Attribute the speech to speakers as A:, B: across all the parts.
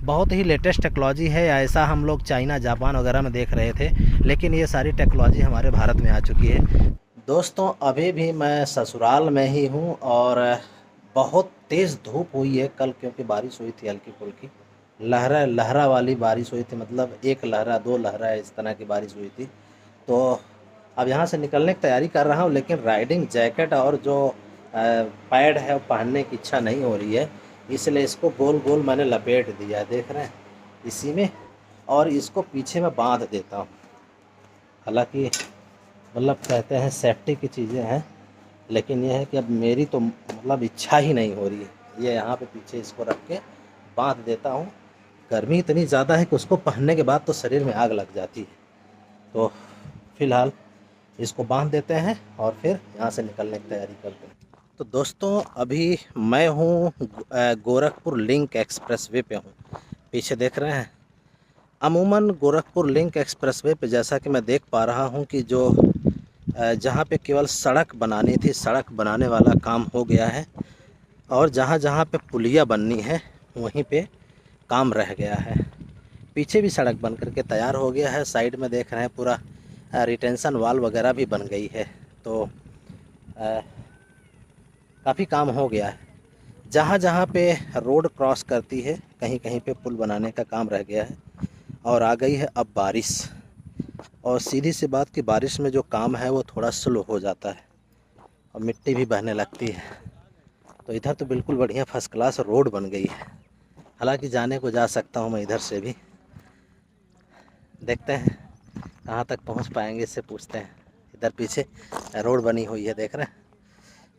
A: बहुत ही latest technology है। ऐसा हम लोग चाइना, जापान वगैरह में देख रहे थे, लेकिन ये सारी टेक्नोलॉजी हमारे भारत में आ चुकी है। दोस्तों, अभी भी मैं ससुराल में ही हूँ और बहुत तेज़ धूप हुई है कल, क्योंकि बारिश हुई थी हल्की फुल्की, लहरा लहरा वाली बारिश हुई थी। मतलब एक लहरा, दो लहरा, इस तरह की बारिश हुई थी। तो अब यहाँ से निकलने की तैयारी कर रहा हूँ, लेकिन राइडिंग जैकेट और जो पैड है वो पहनने की इच्छा नहीं हो रही है, इसलिए इसको गोल गोल मैंने लपेट दिया है, देख रहे हैं, इसी में। और इसको पीछे में बांध देता हूँ। हालांकि मतलब कहते हैं सेफ्टी की चीज़ें हैं, लेकिन यह है कि अब मेरी तो मतलब इच्छा ही नहीं हो रही है। ये यहाँ पे पीछे इसको रख के बांध देता हूँ। गर्मी इतनी ज़्यादा है कि उसको पहनने के बाद तो शरीर में आग लग जाती है। तो फ़िलहाल इसको बांध देते हैं और फिर यहाँ से निकलने की तैयारी करते हैं। तो दोस्तों, अभी मैं हूँ गोरखपुर लिंक एक्सप्रेसवे पे हूँ। पीछे देख रहे हैं। अमूमन गोरखपुर लिंक एक्सप्रेसवे पे जैसा कि मैं देख पा रहा हूँ कि जो जहाँ पे केवल सड़क बनानी थी, सड़क बनाने वाला काम हो गया है, और जहाँ जहाँ पे पुलिया बननी है वहीं पे काम रह गया है। पीछे भी सड़क बन करके तैयार हो गया है। साइड में देख रहे हैं पूरा रिटेंशन वाल वगैरह भी बन गई है। तो काफ़ी काम हो गया है। जहाँ जहाँ पे रोड क्रॉस करती है, कहीं कहीं पे पुल बनाने का काम रह गया है। और आ गई है अब बारिश, और सीधी सी बात कि बारिश में जो काम है वो थोड़ा स्लो हो जाता है और मिट्टी भी बहने लगती है। तो इधर तो बिल्कुल बढ़िया फर्स्ट क्लास रोड बन गई है। हालांकि जाने को जा सकता हूँ मैं इधर से भी, देखते हैं कहाँ तक पहुँच पाएंगे, इससे पूछते हैं। इधर पीछे रोड बनी हुई है, देख रहे हैं।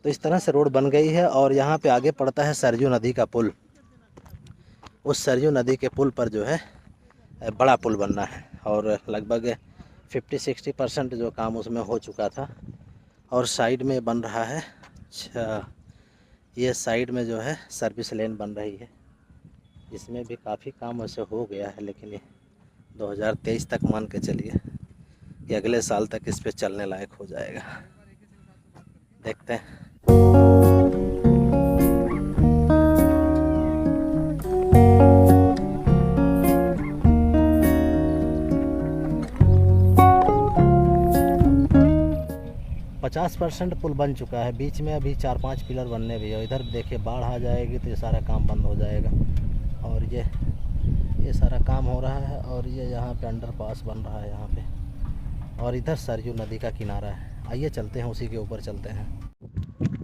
A: तो इस तरह से रोड बन गई है और यहाँ पे आगे पड़ता है सरयू नदी का पुल। उस सरयू नदी के पुल पर जो है बड़ा पुल बनना है, और लगभग 50-60% जो काम उसमें हो चुका था। और साइड में बन रहा है, ये साइड में जो है सर्विस लेन बन रही है। इसमें भी काफ़ी काम वैसे हो गया है, लेकिन ये 2023 तक मान के चलिए कि अगले साल तक इस पे चलने लायक हो जाएगा। देखते हैं। 50% पुल बन चुका है। बीच में अभी 4-5 पिलर बनने भी है। इधर देखिए बाढ़ आ जाएगी तो ये सारा काम बंद हो जाएगा। और ये सारा काम हो रहा है, और ये यहाँ पे अंडरपास बन रहा है यहाँ पे। और इधर सरयू नदी का किनारा है। आइए चलते हैं, उसी के ऊपर चलते हैं।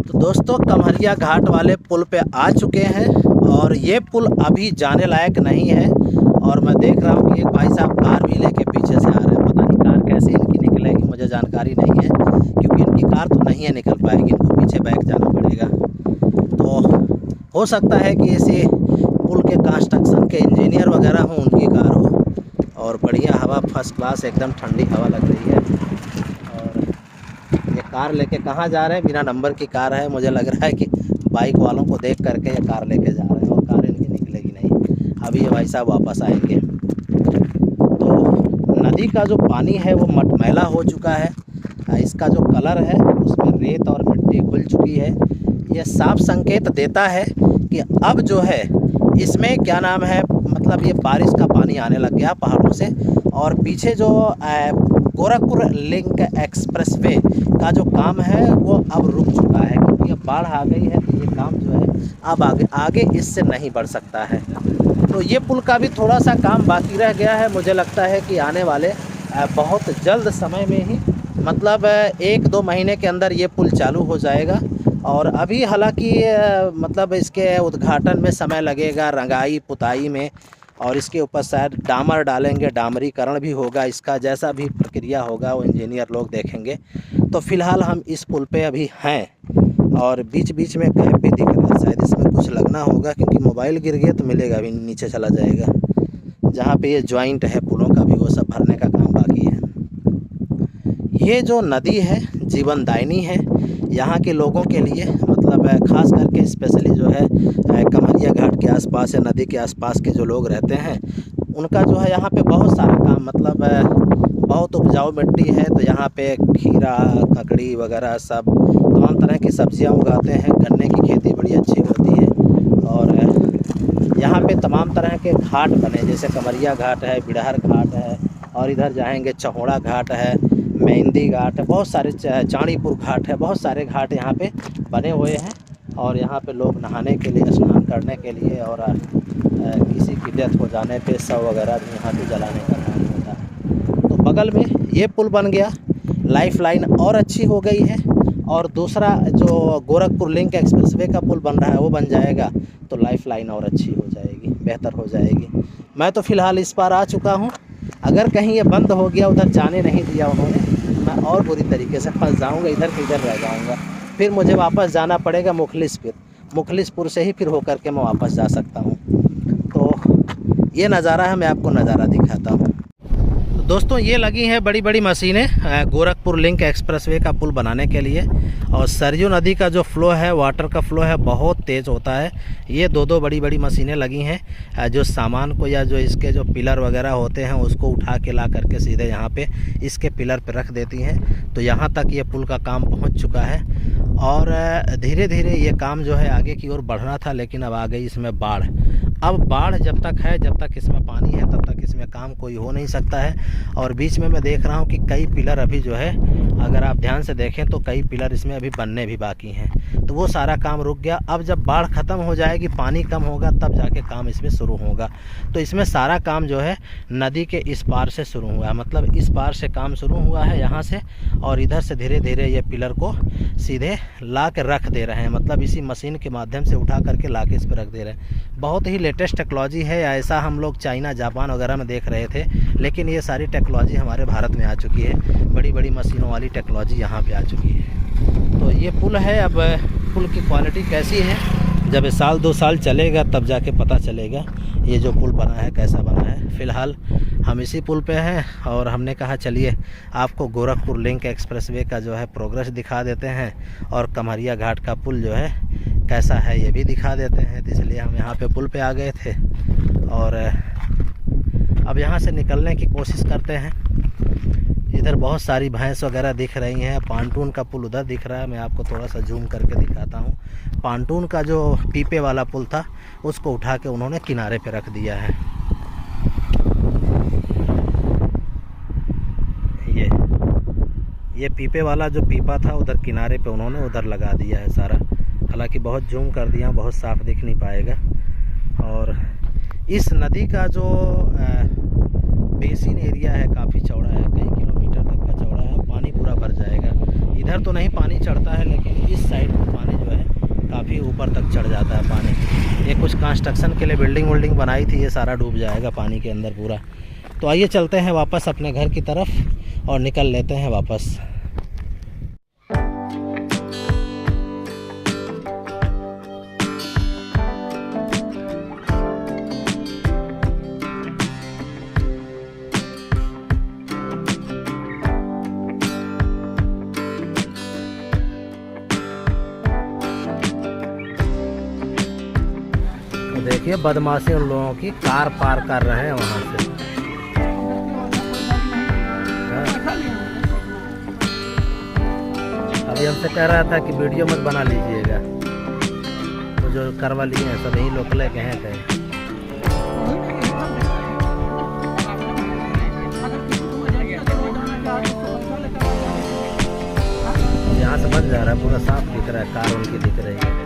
A: तो दोस्तों, कमरिया घाट वाले पुल पे आ चुके हैं, और ये पुल अभी जाने लायक नहीं है। और मैं देख रहा हूँ कि एक भाई साहब कार भी लेके पीछे से आ रहे हैं। पता नहीं कार कैसे इनकी निकलेगी, मुझे जानकारी नहीं है, क्योंकि इनकी कार तो नहीं है निकल पाएगी, इनको पीछे बैक जाना पड़ेगा। तो हो सकता है कि इसी पुल के कंस्ट्रक्शन के इंजीनियर वगैरह हों, उनकी कार हो। और बढ़िया हवा, फर्स्ट क्लास एकदम ठंडी हवा लग रही है। और ये कार लेके कहाँ जा रहे हैं? बिना नंबर की कार है। मुझे लग रहा है कि बाइक वालों को देख करके ये कार लेके जा रहे हैं, और कार इनकी निकलेगी नहीं। अभी ये भाई साहब वापस आएंगे। तो नदी का जो पानी है वो मटमैला हो चुका है। इसका जो कलर है उसमें रेत और मिट्टी घुल चुकी है। ये साफ संकेत देता है कि अब जो है इसमें क्या नाम है, मतलब ये बारिश का पानी आने लग गया पहाड़ों से। और पीछे जो गोरखपुर लिंक एक्सप्रेसवे का जो काम है वो अब रुक चुका है, क्योंकि अब बाढ़ आ गई है। तो ये काम जो है अब आगे इससे नहीं बढ़ सकता है। तो ये पुल का भी थोड़ा सा काम बाकी रह गया है। मुझे लगता है कि आने वाले बहुत जल्द समय में ही, मतलब 1-2 महीने के अंदर ये पुल चालू हो जाएगा। और अभी हालांकि मतलब इसके उद्घाटन में समय लगेगा, रंगाई पुताई में, और इसके ऊपर शायद डामर डालेंगे, डामरीकरण भी होगा। इसका जैसा भी प्रक्रिया होगा वो इंजीनियर लोग देखेंगे। तो फ़िलहाल हम इस पुल पे अभी हैं, और बीच बीच में गैप भी दिख रहा है, शायद इसमें कुछ लगना होगा, क्योंकि मोबाइल गिर गया तो मिलेगा भी, नीचे चला जाएगा। जहाँ पे ये जॉइंट है पुलों का भी, वो सब भरने का काम बाकी है। ये जो नदी है जीवनदायिनी है यहाँ के लोगों के लिए, मतलब ख़ास करके स्पेशली जो है कमरिया घाट के आसपास या नदी के आसपास के जो लोग रहते हैं, उनका जो है यहाँ पे बहुत सारा काम, मतलब बहुत उपजाऊ मिट्टी है। तो यहाँ पे खीरा, ककड़ी वगैरह सब तमाम तरह की सब्जियाँ उगाते हैं। गन्ने की खेती बड़ी अच्छी होती है। और यहाँ पे तमाम तरह के घाट बने, जैसे कमरिया घाट है, बिड़हर घाट है, और इधर जाएंगे चौड़ा घाट है, मेहंदी घाट है, बहुत सारे चांदीपुर घाट है, बहुत सारे घाट यहाँ पे बने हुए हैं। और यहाँ पे लोग नहाने के लिए, स्नान करने के लिए, और किसी की डेथ हो जाने पे शव वगैरह भी यहाँ पे जलाने का काम होता है। तो बगल में ये पुल बन गया, लाइफ लाइन और अच्छी हो गई है। और दूसरा जो गोरखपुर लिंक एक्सप्रेसवे का पुल बन रहा है वो बन जाएगा तो लाइफ लाइन और अच्छी हो जाएगी, बेहतर हो जाएगी। मैं तो फ़िलहाल इस पार आ चुका हूँ। अगर कहीं ये बंद हो गया, उधर जाने नहीं दिया उन्होंने, मैं और बुरी तरीके से फंस जाऊँगा, इधर के इधर रह जाऊँगा। फिर मुझे वापस जाना पड़ेगा मुखलिसपुर से ही फिर होकर के मैं वापस जा सकता हूँ। तो ये नज़ारा है, मैं आपको नज़ारा दिखाता हूँ। दोस्तों ये लगी हैं बड़ी बड़ी मशीनें गोरखपुर लिंक एक्सप्रेसवे का पुल बनाने के लिए। और सरयू नदी का जो फ़्लो है, वाटर का फ़्लो है, बहुत तेज़ होता है। ये दो बड़ी बड़ी मशीनें लगी हैं जो सामान को या जो इसके जो पिलर वगैरह होते हैं उसको उठा के ला करके सीधे यहाँ पे इसके पिलर पे रख देती हैं। तो यहाँ तक ये पुल का काम पहुँच चुका है और धीरे धीरे ये काम जो है आगे की ओर बढ़ना था, लेकिन अब आ गई इसमें बाढ़। अब बाढ़ जब तक है, जब तक इसमें पानी है, तब तक इसमें काम कोई हो नहीं सकता है। और बीच में मैं देख रहा हूँ कि कई पिलर अभी जो है, अगर आप ध्यान से देखें तो कई पिलर इसमें अभी बनने भी बाकी हैं। तो वो सारा काम रुक गया। अब जब बाढ़ ख़त्म हो जाएगी, पानी कम होगा, तब जाके काम इसमें शुरू होगा। तो इसमें सारा काम जो है नदी के इस पार से शुरू हुआ है, मतलब इस पार से काम शुरू हुआ है यहाँ से, और इधर से धीरे धीरे ये पिलर को सीधे ला के रख दे रहे हैं, मतलब इसी मशीन के माध्यम से उठा करके ला के इस पर रख दे रहे हैं। बहुत ही लेटेस्ट टेक्नोलॉजी है। ऐसा हम लोग चाइना, जापान वगैरह में देख रहे थे, लेकिन ये सारी टेक्नोलॉजी हमारे भारत में आ चुकी है। बड़ी बड़ी मशीनों वाली टेक्नोलॉजी यहाँ पे आ चुकी है। तो ये पुल है। अब पुल की क्वालिटी कैसी है, जब ये 1-2 साल चलेगा तब जाके पता चलेगा ये जो पुल बना है कैसा बना है। फ़िलहाल हम इसी पुल पे हैं और हमने कहा चलिए आपको गोरखपुर लिंक एक्सप्रेसवे का जो है प्रोग्रेस दिखा देते हैं, और कमरिया घाट का पुल जो है कैसा है ये भी दिखा देते हैं। तो इसलिए हम यहाँ पे पुल पे आ गए थे और अब यहाँ से निकलने की कोशिश करते हैं। इधर बहुत सारी भैंस वगैरह दिख रही हैं। पांटून का पुल उधर दिख रहा है, मैं आपको थोड़ा सा जूम करके दिखाता हूँ। पांटून का जो पीपे वाला पुल था उसको उठा के उन्होंने किनारे पे रख दिया है। ये पीपे वाला जो पीपा था उधर किनारे पे उन्होंने उधर लगा दिया है सारा। हालांकि बहुत जूम कर दिया, बहुत साफ दिख नहीं पाएगा। और इस नदी का जो बेसिन एरिया है काफ़ी चौड़ा है, कई किलोमीटर तक का चौड़ा है। पानी पूरा भर जाएगा। इधर तो नहीं पानी चढ़ता है, लेकिन इस साइड में पानी जो है काफ़ी ऊपर तक चढ़ जाता है पानी। ये कुछ कंस्ट्रक्शन के लिए बिल्डिंग बनाई थी, ये सारा डूब जाएगा पानी के अंदर पूरा। तो आइए चलते हैं वापस अपने घर की तरफ और निकल लेते हैं वापस। देखिए बदमाशी उन लोगों की, कार पार कर रहे हैं वहाँ से। अभी हमसे कह रहा था कि वीडियो मत बना लीजिएगा, तो जो करवा लिए हैं सब यही लोग लेके हैं कहीं। यहाँ से बन जा रहा है, पूरा साफ दिख रहा है, कार उनकी दिख रही है।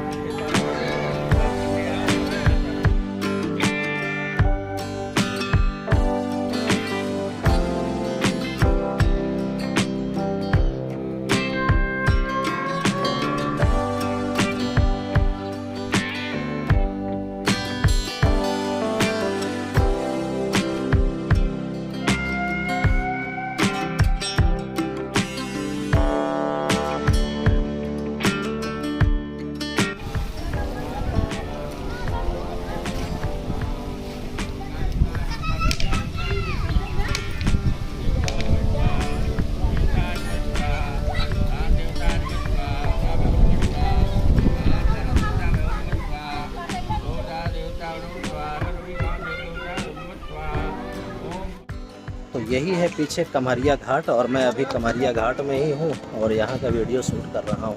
A: तो यही है पीछे कमरिया घाट, और मैं अभी कमरिया घाट में ही हूँ और यहाँ का वीडियो शूट कर रहा हूँ।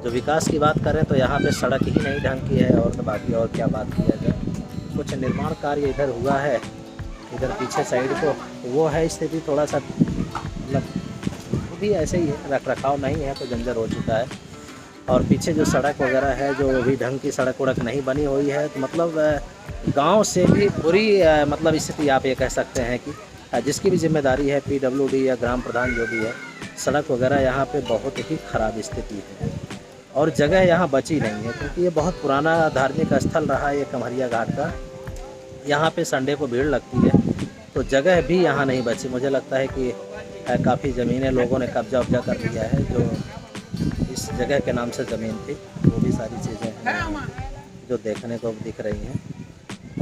A: जो विकास की बात करें तो यहाँ पे सड़क ही नहीं ढंग की है, और तो बाकी और क्या बात किया जाए। कुछ निर्माण कार्य इधर हुआ है, इधर पीछे साइड को, वो है स्थिति थोड़ा सा, मतलब वो भी ऐसे ही है, रख रखाव नहीं है तो जंजर हो चुका है। और पीछे जो सड़क वगैरह है, जो अभी ढंग की सड़क वड़क नहीं बनी हुई है, तो मतलब गांव से भी बुरी मतलब स्थिति आप ये कह सकते हैं कि जिसकी भी जिम्मेदारी है, पीडब्ल्यूडी या ग्राम प्रधान जो भी है, सड़क वगैरह यहाँ पे बहुत ही ख़राब स्थिति है। और जगह यहाँ बची नहीं है, क्योंकि ये बहुत पुराना धार्मिक स्थल रहा है ये कमरिया घाट का। यहाँ पे संडे को भीड़ लगती है, तो जगह भी यहाँ नहीं बची। मुझे लगता है कि काफ़ी ज़मीनें लोगों ने कब्जा वब्जा कर लिया है, जो इस जगह के नाम से ज़मीन थी, वो भी सारी चीज़ें जो देखने को दिख रही हैं।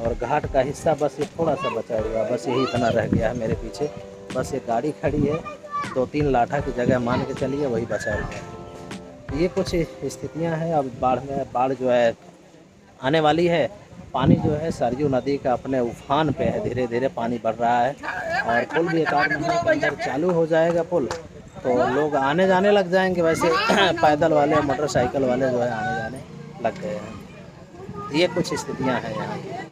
A: और घाट का हिस्सा बस ये थोड़ा सा बचा हुआ, बस यही इतना रह गया है मेरे पीछे। बस ये गाड़ी खड़ी है, 2-3 लाठा की जगह मान के चलिए, वही बचा हुआ है। ये कुछ स्थितियां हैं। अब बाढ़ जो है आने वाली है। पानी जो है सरयू नदी का अपने उफान पे है, धीरे धीरे पानी बढ़ रहा है। और पुल भी 1-8 महीने के अंदर चालू हो जाएगा पुल, तो लोग आने जाने लग जाएंगे। वैसे पैदल वाले, मोटरसाइकिल वाले जो है आने जाने लग गए हैं। ये कुछ स्थितियाँ हैं यहाँ की।